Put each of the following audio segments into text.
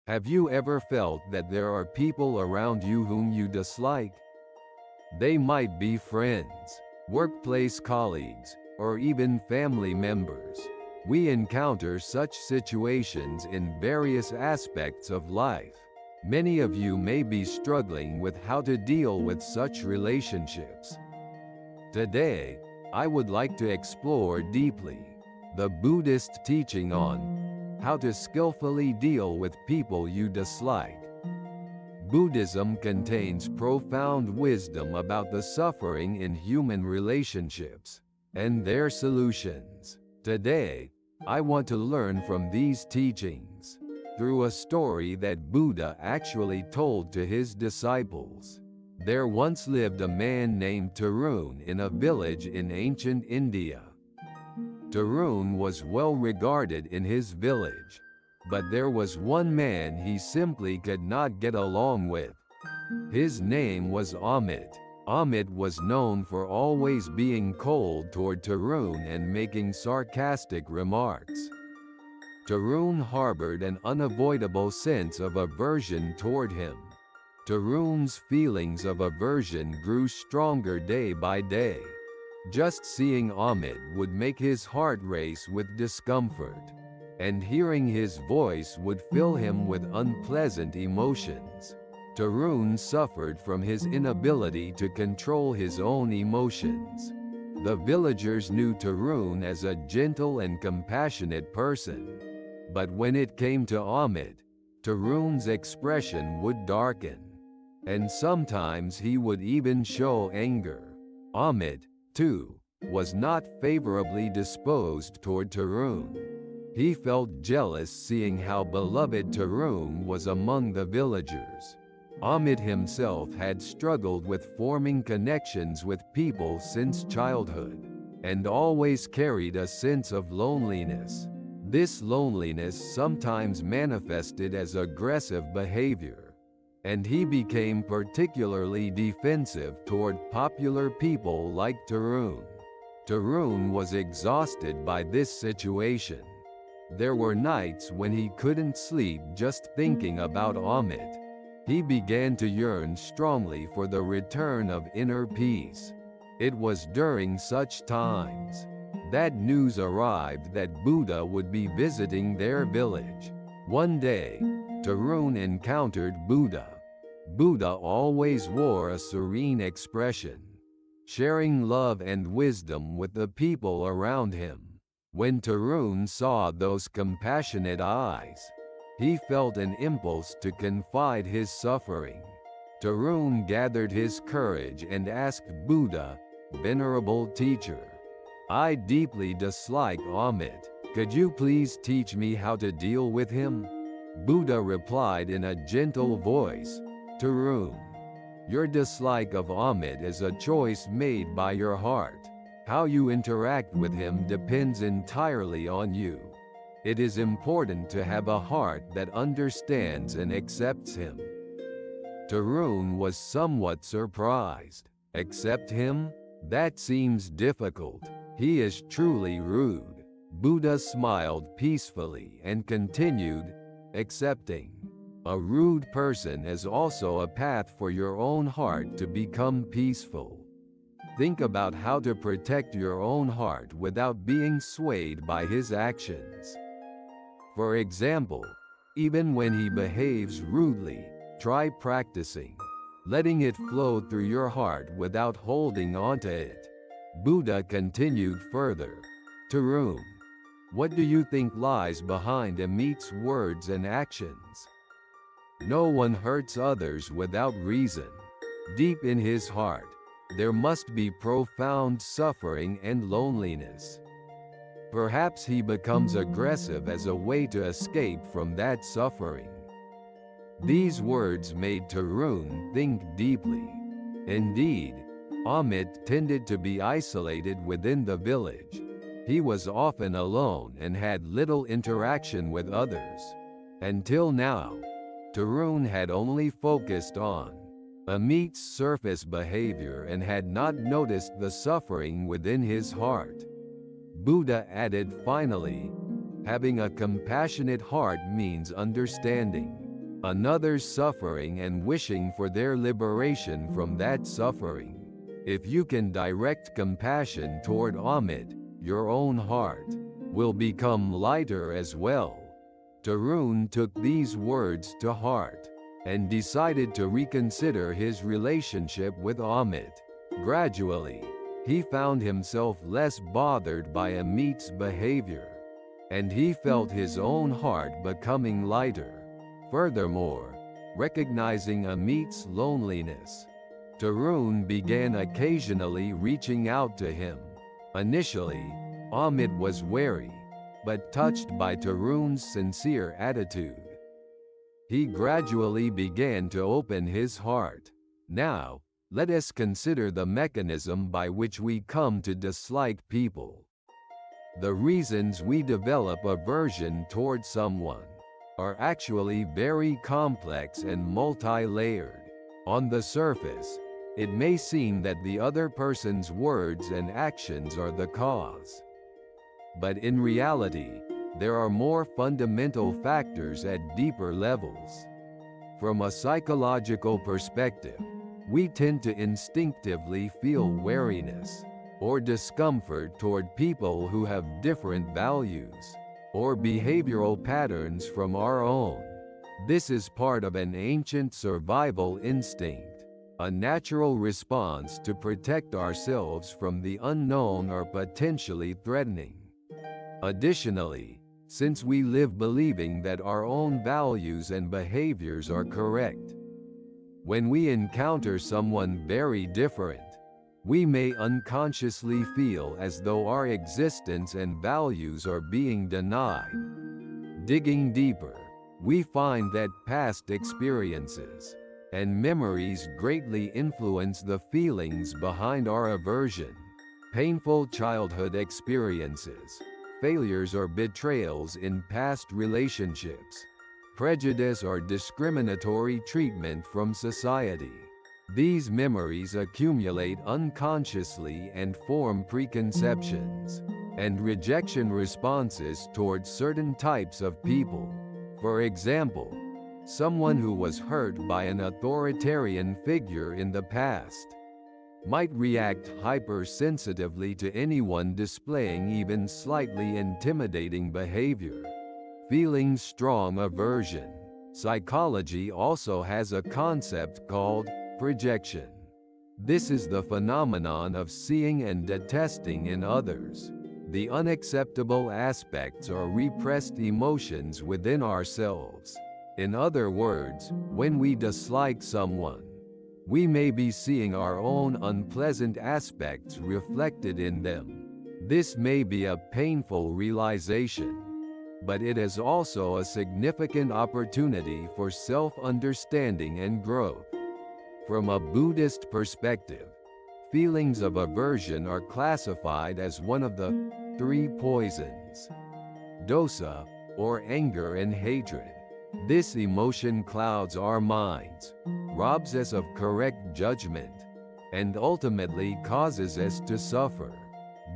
Have you ever felt that there are people around you whom you dislike? They might be friends, workplace colleagues, or even family members. We encounter such situations in various aspects of life. Many of you may be struggling with how to deal with such relationships. Today, I would like to explore deeply the Buddhist teaching on how to skillfully deal with people you dislike. Buddhism contains profound wisdom about the suffering in human relationships and their solutions. Today, I want to learn from these teachings through a story that Buddha actually told to his disciples. There once lived a man named Tarun in a village in ancient India. Tarun was well regarded in his village, but there was one man he simply could not get along with. His name was Amit. Amit was known for always being cold toward Tarun and making sarcastic remarks. Tarun harbored an unavoidable sense of aversion toward him. Tarun's feelings of aversion grew stronger day by day. Just seeing Amit would make his heart race with discomfort, and hearing his voice would fill him with unpleasant emotions. Tarun suffered from his inability to control his own emotions. The villagers knew Tarun as a gentle and compassionate person, but when it came to Amit, Tarun's expression would darken, and sometimes he would even show anger. Amit, too, was not favorably disposed toward Tarun. He felt jealous seeing how beloved Tarun was among the villagers. Amit himself had struggled with forming connections with people since childhood, and always carried a sense of loneliness. This loneliness sometimes manifested as aggressive behavior, and he became particularly defensive toward popular people like Tarun. Tarun was exhausted by this situation. There were nights when he couldn't sleep just thinking about Amit. He began to yearn strongly for the return of inner peace. It was during such times that news arrived that Buddha would be visiting their village. One day, Tarun encountered Buddha. Buddha always wore a serene expression, sharing love and wisdom with the people around him. When Tarun saw those compassionate eyes, he felt an impulse to confide his suffering. Tarun gathered his courage and asked Buddha, "Venerable teacher, I deeply dislike Amit. Could you please teach me how to deal with him?" Buddha replied in a gentle voice, "Tarun, your dislike of Amit is a choice made by your heart. How you interact with him depends entirely on you. It is important to have a heart that understands and accepts him." Tarun was somewhat surprised. "Accept him? That seems difficult. He is truly rude." Buddha smiled peacefully and continued, "Accepting a rude person is also a path for your own heart to become peaceful. Think about how to protect your own heart without being swayed by his actions. For example, even when he behaves rudely, try practicing letting it flow through your heart without holding onto it." Buddha continued further, "Tarun, what do you think lies behind Amit's words and actions? No one hurts others without reason. Deep in his heart, there must be profound suffering and loneliness. Perhaps he becomes aggressive as a way to escape from that suffering." These words made Tarun think deeply. Indeed, Amit tended to be isolated within the village. He was often alone and had little interaction with others. Until now, Tarun had only focused on Amit's surface behavior and had not noticed the suffering within his heart. Buddha added finally, "Having a compassionate heart means understanding another's suffering and wishing for their liberation from that suffering. If you can direct compassion toward Amit, your own heart will become lighter as well. Tarun took these words to heart and decided to reconsider his relationship with Amit. Gradually, he found himself less bothered by Amit's behavior, and he felt his own heart becoming lighter. Furthermore, recognizing Amit's loneliness, Tarun began occasionally reaching out to him. Initially, Amit was wary, but touched by Tarun's sincere attitude, he gradually began to open his heart. Now, let us consider the mechanism by which we come to dislike people. The reasons we develop aversion toward someone are actually very complex and multi-layered. On the surface, it may seem that the other person's words and actions are the cause. But in reality, there are more fundamental factors at deeper levels. From a psychological perspective, we tend to instinctively feel wariness or discomfort toward people who have different values or behavioral patterns from our own. This is part of an ancient survival instinct, a natural response to protect ourselves from the unknown or potentially threatening. Additionally, since we live believing that our own values and behaviors are correct, when we encounter someone very different, we may unconsciously feel as though our existence and values are being denied. Digging deeper, we find that past experiences and memories greatly influence the feelings behind our aversion. Painful childhood experiences, failures or betrayals in past relationships, prejudice or discriminatory treatment from society. These memories accumulate unconsciously and form preconceptions and rejection responses towards certain types of people. For example, someone who was hurt by an authoritarian figure in the past might react hypersensitively to anyone displaying even slightly intimidating behavior. Feeling strong aversion. Psychology also has a concept called projection. This is the phenomenon of seeing and detesting in others the unacceptable aspects or repressed emotions within ourselves. In other words, when we dislike someone, we may be seeing our own unpleasant aspects reflected in them. This may be a painful realization, but it is also a significant opportunity for self-understanding and growth. From a Buddhist perspective, feelings of aversion are classified as one of the three poisons: dosa, or anger and hatred. This emotion clouds our minds, robs us of correct judgment, and ultimately causes us to suffer.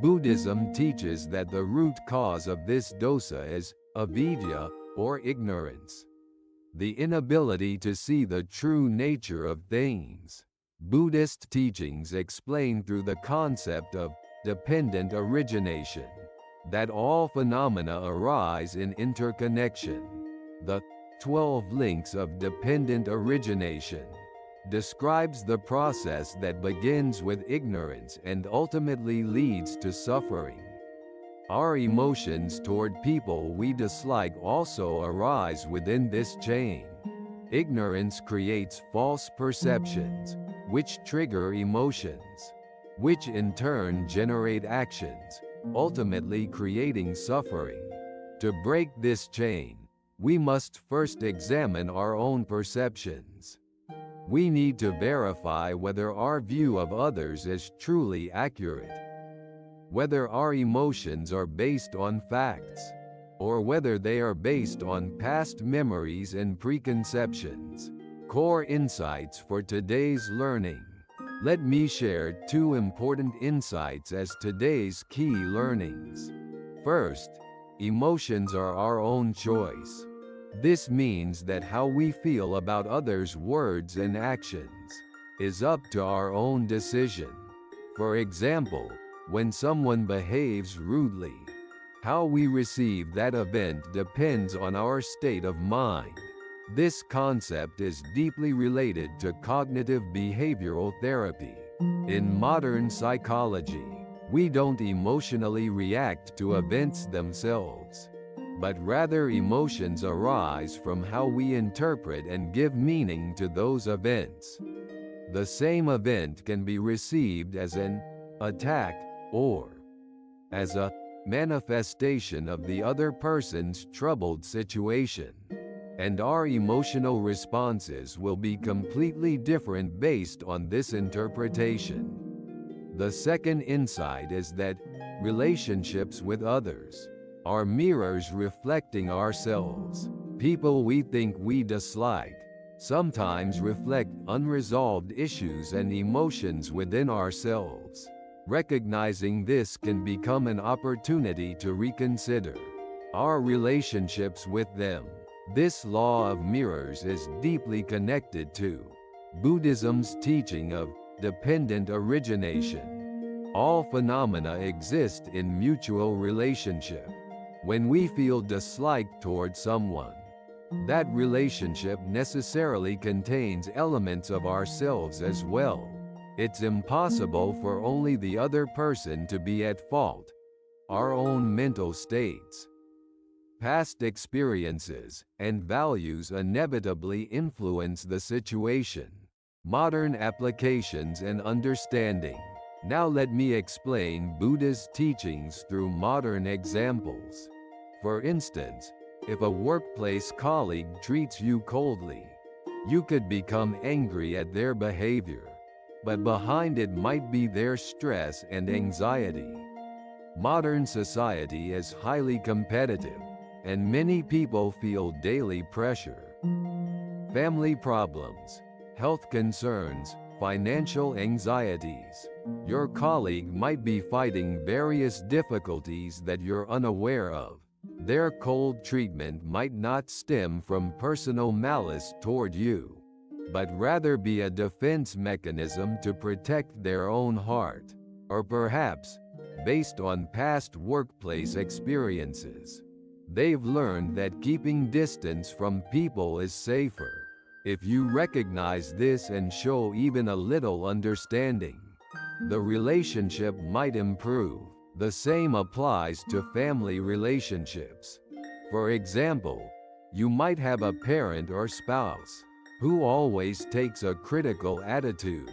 Buddhism teaches that the root cause of this dosa is avidya, or ignorance, the inability to see the true nature of things. Buddhist teachings explain through the concept of dependent origination that all phenomena arise in interconnection. The 12 links of dependent origination describes the process that begins with ignorance and ultimately leads to suffering. Our emotions toward people we dislike also arise within this chain. Ignorance creates false perceptions, which trigger emotions, which in turn generate actions, ultimately creating suffering. To break this chain, we must first examine our own perceptions. We need to verify whether our view of others is truly accurate, whether our emotions are based on facts, or whether they are based on past memories and preconceptions. Core insights for today's learning. Let me share 2 important insights as today's key learnings. First, emotions are our own choice. This means that how we feel about others' words and actions is up to our own decision. For example, when someone behaves rudely, how we receive that event depends on our state of mind. This concept is deeply related to cognitive behavioral therapy. In modern psychology, we don't emotionally react to events themselves, but rather emotions arise from how we interpret and give meaning to those events. The same event can be received as an attack or as a manifestation of the other person's troubled situation, and our emotional responses will be completely different based on this interpretation. The second insight is that relationships with others are mirrors reflecting ourselves. People we think we dislike sometimes reflect unresolved issues and emotions within ourselves. Recognizing this can become an opportunity to reconsider our relationships with them. This law of mirrors is deeply connected to Buddhism's teaching of dependent origination. All phenomena exist in mutual relationship. When we feel dislike toward someone, that relationship necessarily contains elements of ourselves as well. It's impossible for only the other person to be at fault. Our own mental states, past experiences, and values inevitably influence the situation. Modern applications and understanding. Now let me explain Buddha's teachings through modern examples. For instance, if a workplace colleague treats you coldly, you could become angry at their behavior, but behind it might be their stress and anxiety. Modern society is highly competitive, and many people feel daily pressure. Family problems, health concerns, financial anxieties. Your colleague might be fighting various difficulties that you're unaware of. Their cold treatment might not stem from personal malice toward you, but rather be a defense mechanism to protect their own heart, or perhaps, based on past workplace experiences, they've learned that keeping distance from people is safer. If you recognize this and show even a little understanding, the relationship might improve. The same applies to family relationships. For example, you might have a parent or spouse who always takes a critical attitude.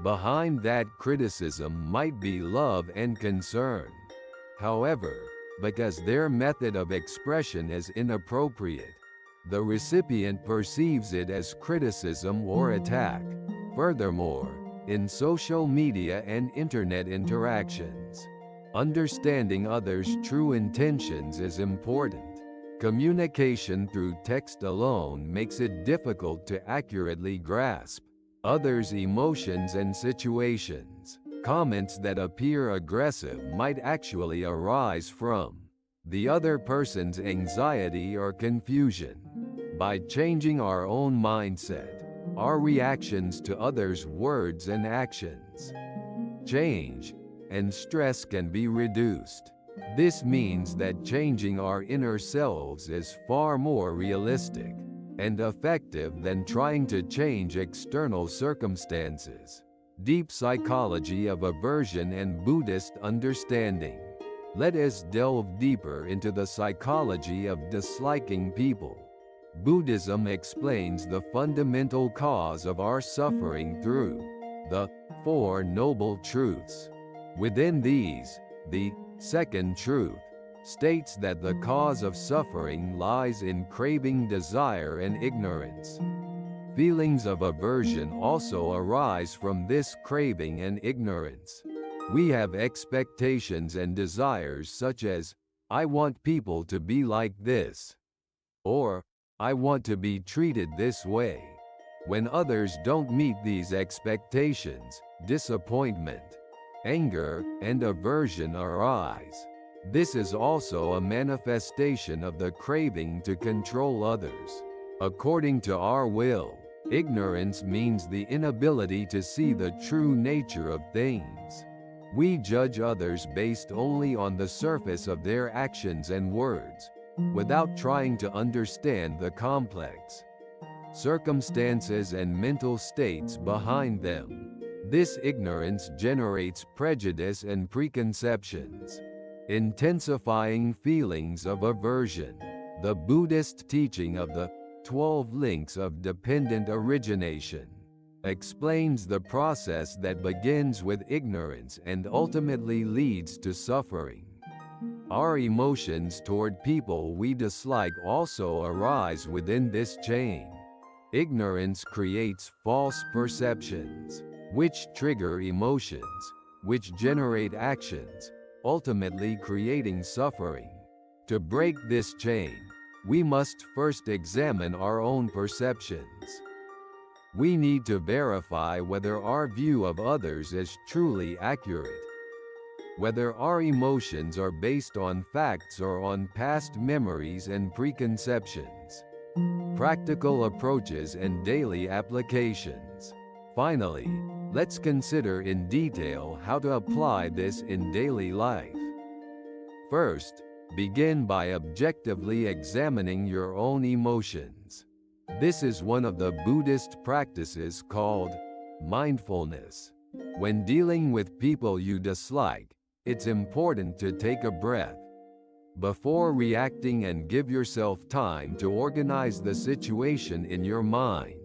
Behind that criticism might be love and concern. However, because their method of expression is inappropriate, the recipient perceives it as criticism or attack. Furthermore, in social media and internet interactions, understanding others' true intentions is important. Communication through text alone makes it difficult to accurately grasp others' emotions and situations. Comments that appear aggressive might actually arise from the other person's anxiety or confusion. By changing our own mindset, our reactions to others' words and actions change, and stress can be reduced. This means that changing our inner selves is far more realistic and effective than trying to change external circumstances. Deep psychology of aversion and Buddhist understanding. Let us delve deeper into the psychology of disliking people. Buddhism explains the fundamental cause of our suffering through the Four Noble Truths. Within these, the second truth states that the cause of suffering lies in craving, desire, and ignorance. Feelings of aversion also arise from this craving and ignorance. We have expectations and desires such as, I want people to be like this, or I want to be treated this way. When others don't meet these expectations, disappointment, anger, and aversion arise. This is also a manifestation of the craving to control others. According to our will, ignorance means the inability to see the true nature of things. We judge others based only on the surface of their actions and words, without trying to understand the complex circumstances and mental states behind them. This ignorance generates prejudice and preconceptions, intensifying feelings of aversion. The Buddhist teaching of the 12 links of dependent origination explains the process that begins with ignorance and ultimately leads to suffering. Our emotions toward people we dislike also arise within this chain. Ignorance creates false perceptions, which trigger emotions, which generate actions, ultimately creating suffering. To break this chain, we must first examine our own perceptions. We need to verify whether our view of others is truly accurate, whether our emotions are based on facts or on past memories and preconceptions. Practical approaches and daily applications. Finally, let's consider in detail how to apply this in daily life. First, begin by objectively examining your own emotions. This is one of the Buddhist practices called mindfulness. When dealing with people you dislike, it's important to take a breath before reacting and give yourself time to organize the situation in your mind.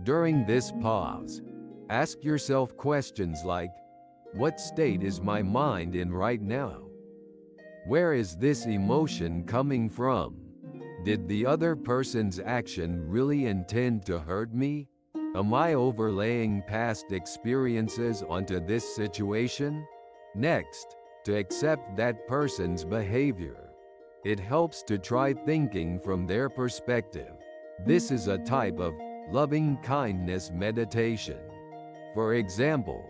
During this pause, ask yourself questions like, what state is my mind in right now? Where is this emotion coming from? Did the other person's action really intend to hurt me? Am I overlaying past experiences onto this situation? Next, to accept that person's behavior. It helps to try thinking from their perspective. This is a type of loving kindness meditation. For example,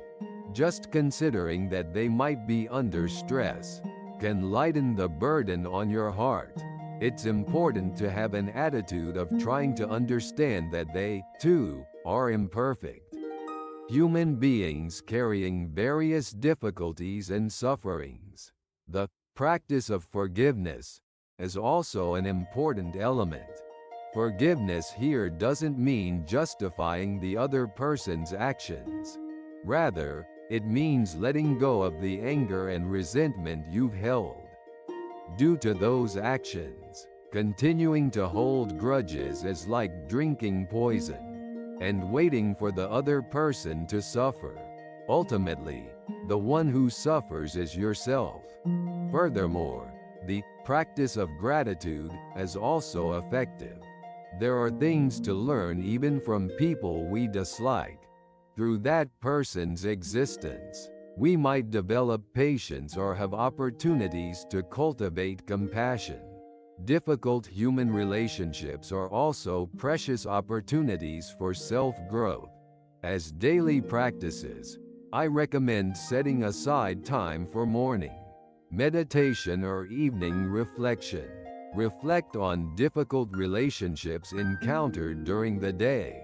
just considering that they might be under stress can lighten the burden on your heart. It's important to have an attitude of trying to understand that they, too, are imperfect human beings carrying various difficulties and sufferings. The practice of forgiveness is also an important element. Forgiveness here doesn't mean justifying the other person's actions. Rather, it means letting go of the anger and resentment you've held due to those actions. Continuing to hold grudges is like drinking poison and waiting for the other person to suffer. Ultimately, the one who suffers is yourself. Furthermore, the practice of gratitude is also effective. There are things to learn even from people we dislike. Through that person's existence, we might develop patience or have opportunities to cultivate compassion. Difficult human relationships are also precious opportunities for self-growth. As daily practices, I recommend setting aside time for morning meditation or evening reflection. Reflect on difficult relationships encountered during the day,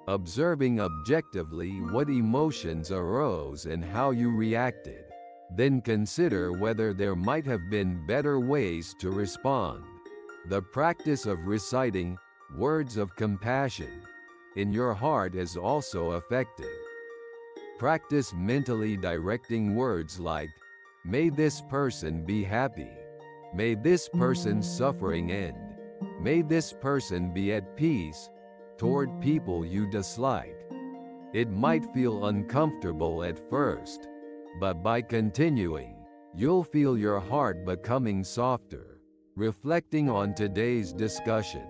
observing objectively what emotions arose and how you reacted. Then consider whether there might have been better ways to respond. The practice of reciting words of compassion in your heart is also effective. Practice mentally directing words like, may this person be happy. May this person's suffering end. May this person be at peace toward people you dislike. It might feel uncomfortable at first, but by continuing, you'll feel your heart becoming softer. Reflecting on today's discussion,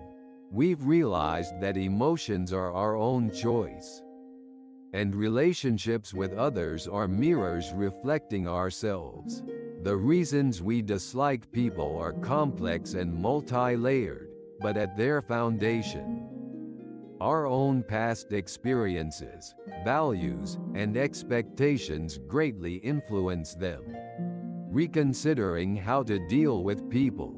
we've realized that emotions are our own choice, and relationships with others are mirrors reflecting ourselves. The reasons we dislike people are complex and multi-layered, but at their foundation, our own past experiences, values, and expectations greatly influence them. Reconsidering how to deal with people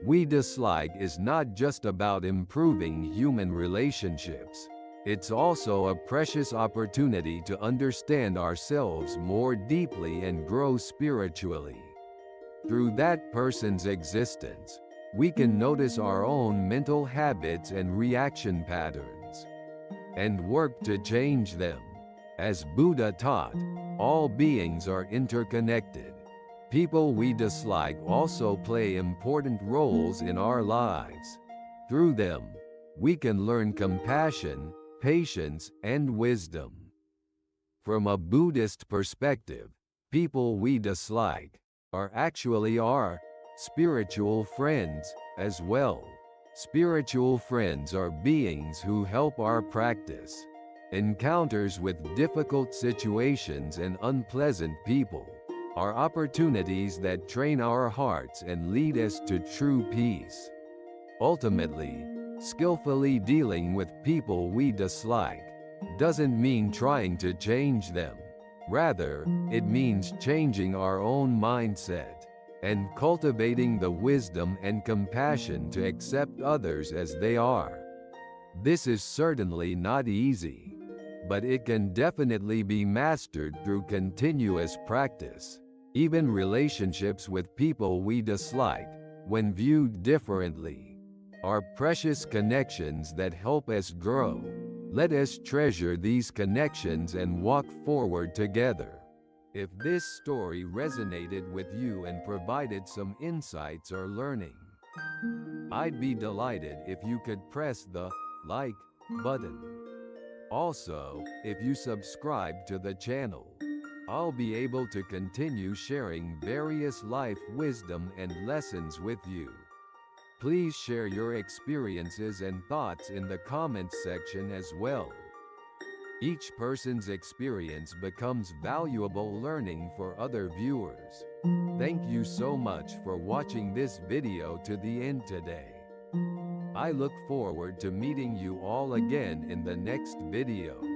we dislike is not just about improving human relationships. It's also a precious opportunity to understand ourselves more deeply and grow spiritually. Through that person's existence, we can notice our own mental habits and reaction patterns, and work to change them. As Buddha taught, all beings are interconnected. People we dislike also play important roles in our lives. Through them, we can learn compassion, patience, and wisdom. From a Buddhist perspective, people we dislike are actually our spiritual friends as well. Spiritual friends are beings who help our practice. Encounters with difficult situations and unpleasant people are opportunities that train our hearts and lead us to true peace. Ultimately, skillfully dealing with people we dislike doesn't mean trying to change them. Rather, it means changing our own mindset and cultivating the wisdom and compassion to accept others as they are. This is certainly not easy, but it can definitely be mastered through continuous practice. Even relationships with people we dislike, when viewed differently, are precious connections that help us grow. Let us treasure these connections and walk forward together. If this story resonated with you and provided some insights or learning, I'd be delighted if you could press the like button. Also, if you subscribe to the channel, I'll be able to continue sharing various life wisdom and lessons with you. Please share your experiences and thoughts in the comments section as well. Each person's experience becomes valuable learning for other viewers. Thank you so much for watching this video to the end today. I look forward to meeting you all again in the next video.